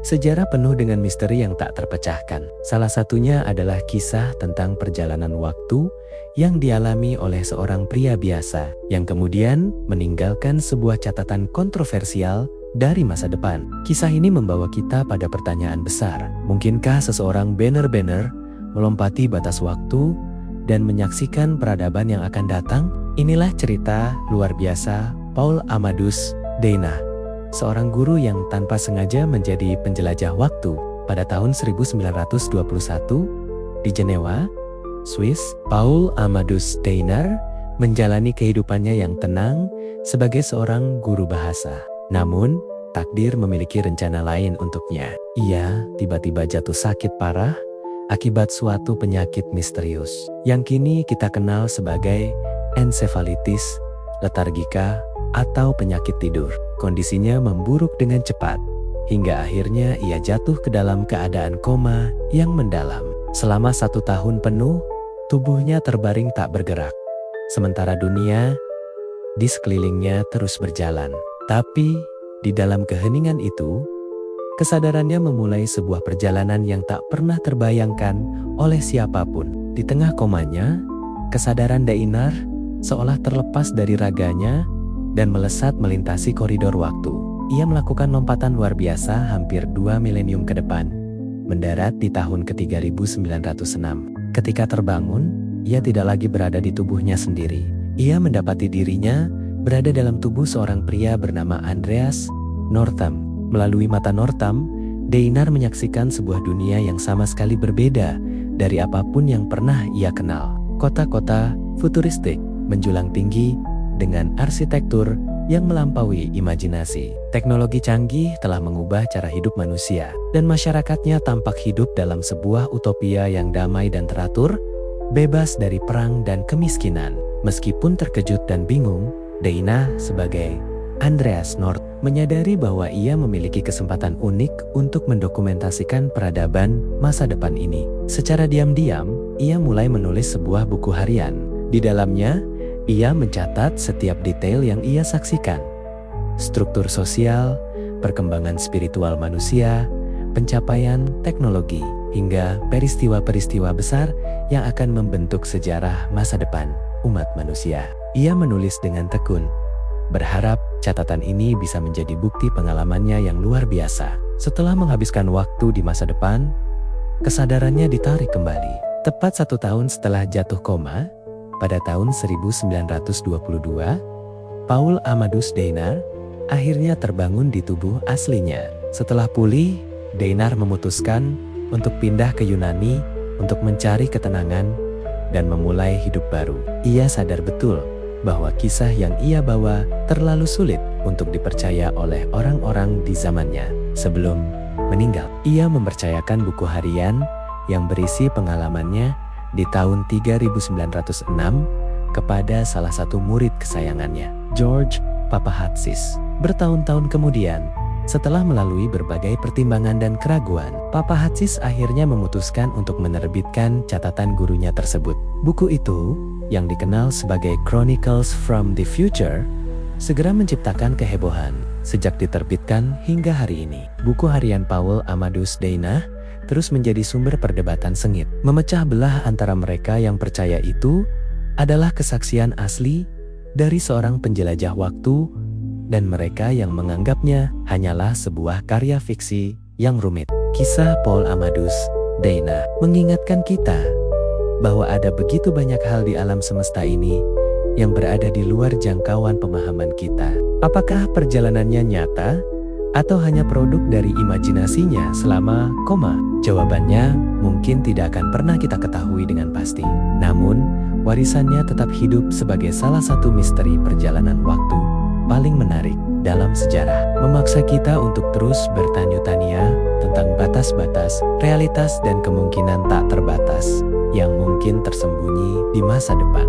Sejarah penuh dengan misteri yang tak terpecahkan. Salah satunya adalah kisah tentang perjalanan waktu yang dialami oleh seorang pria biasa yang kemudian meninggalkan sebuah catatan kontroversial dari masa depan. Kisah ini membawa kita pada pertanyaan besar. Mungkinkah seseorang benar-benar melompati batas waktu dan menyaksikan peradaban yang akan datang? Inilah cerita luar biasa Paul Amadeus Dana, seorang guru yang tanpa sengaja menjadi penjelajah waktu. Pada tahun 1921 di Jenewa, Swiss, Paul Amadeus Dana menjalani kehidupannya yang tenang sebagai seorang guru bahasa. Namun, takdir memiliki rencana lain untuknya. Ia tiba-tiba jatuh sakit parah akibat suatu penyakit misterius yang kini kita kenal sebagai encephalitis lethargica atau penyakit tidur. Kondisinya memburuk dengan cepat, hingga akhirnya ia jatuh ke dalam keadaan koma yang mendalam. Selama 1 tahun penuh, tubuhnya terbaring tak bergerak. Sementara dunia di sekelilingnya terus berjalan. Tapi, di dalam keheningan itu, kesadarannya memulai sebuah perjalanan yang tak pernah terbayangkan oleh siapapun. Di tengah komanya, kesadaran Dainar seolah terlepas dari raganya dan melesat melintasi koridor waktu. Ia melakukan lompatan luar biasa hampir 2 milenium ke depan, mendarat di tahun ke-3906. Ketika terbangun, ia tidak lagi berada di tubuhnya sendiri. Ia mendapati dirinya berada dalam tubuh seorang pria bernama Andreas Northam. Melalui mata Northam, Dainar menyaksikan sebuah dunia yang sama sekali berbeda dari apapun yang pernah ia kenal. Kota-kota futuristik menjulang tinggi dengan arsitektur yang melampaui imajinasi. Teknologi canggih telah mengubah cara hidup manusia, dan masyarakatnya tampak hidup dalam sebuah utopia yang damai dan teratur, bebas dari perang dan kemiskinan. Meskipun terkejut dan bingung, Dana sebagai Andreas North menyadari bahwa ia memiliki kesempatan unik untuk mendokumentasikan peradaban masa depan ini. Secara diam-diam, ia mulai menulis sebuah buku harian. Di dalamnya, ia mencatat setiap detail yang ia saksikan. Struktur sosial, perkembangan spiritual manusia, pencapaian teknologi, hingga peristiwa-peristiwa besar yang akan membentuk sejarah masa depan umat manusia. Ia menulis dengan tekun, berharap catatan ini bisa menjadi bukti pengalamannya yang luar biasa. Setelah menghabiskan waktu di masa depan, kesadarannya ditarik kembali. Tepat 1 tahun setelah jatuh koma, pada tahun 1922, Paul Amadeus Dana akhirnya terbangun di tubuh aslinya. Setelah pulih, Dana memutuskan untuk pindah ke Yunani untuk mencari ketenangan dan memulai hidup baru. Ia sadar betul bahwa kisah yang ia bawa terlalu sulit untuk dipercaya oleh orang-orang di zamannya. Sebelum meninggal, ia mempercayakan buku harian yang berisi pengalamannya di tahun 3906 kepada salah satu murid kesayangannya, George Papahatsis. Bertahun-tahun kemudian, setelah melalui berbagai pertimbangan dan keraguan, Papahatsis akhirnya memutuskan untuk menerbitkan catatan gurunya tersebut. Buku itu, yang dikenal sebagai Chronicles from the Future, segera menciptakan kehebohan. Sejak diterbitkan hingga hari ini, buku harian Paul Amadeus Dana terus menjadi sumber perdebatan sengit. Memecah belah antara mereka yang percaya itu adalah kesaksian asli dari seorang penjelajah waktu dan mereka yang menganggapnya hanyalah sebuah karya fiksi yang rumit. Kisah Paul Amadeus Dana mengingatkan kita bahwa ada begitu banyak hal di alam semesta ini yang berada di luar jangkauan pemahaman kita. Apakah perjalanannya nyata atau hanya produk dari imajinasinya selama koma? Jawabannya mungkin tidak akan pernah kita ketahui dengan pasti. Namun, warisannya tetap hidup sebagai salah satu misteri perjalanan waktu paling menarik dalam sejarah. Memaksa kita untuk terus bertanya-tanya tentang batas-batas, realitas dan kemungkinan tak terbatas yang mungkin tersembunyi di masa depan.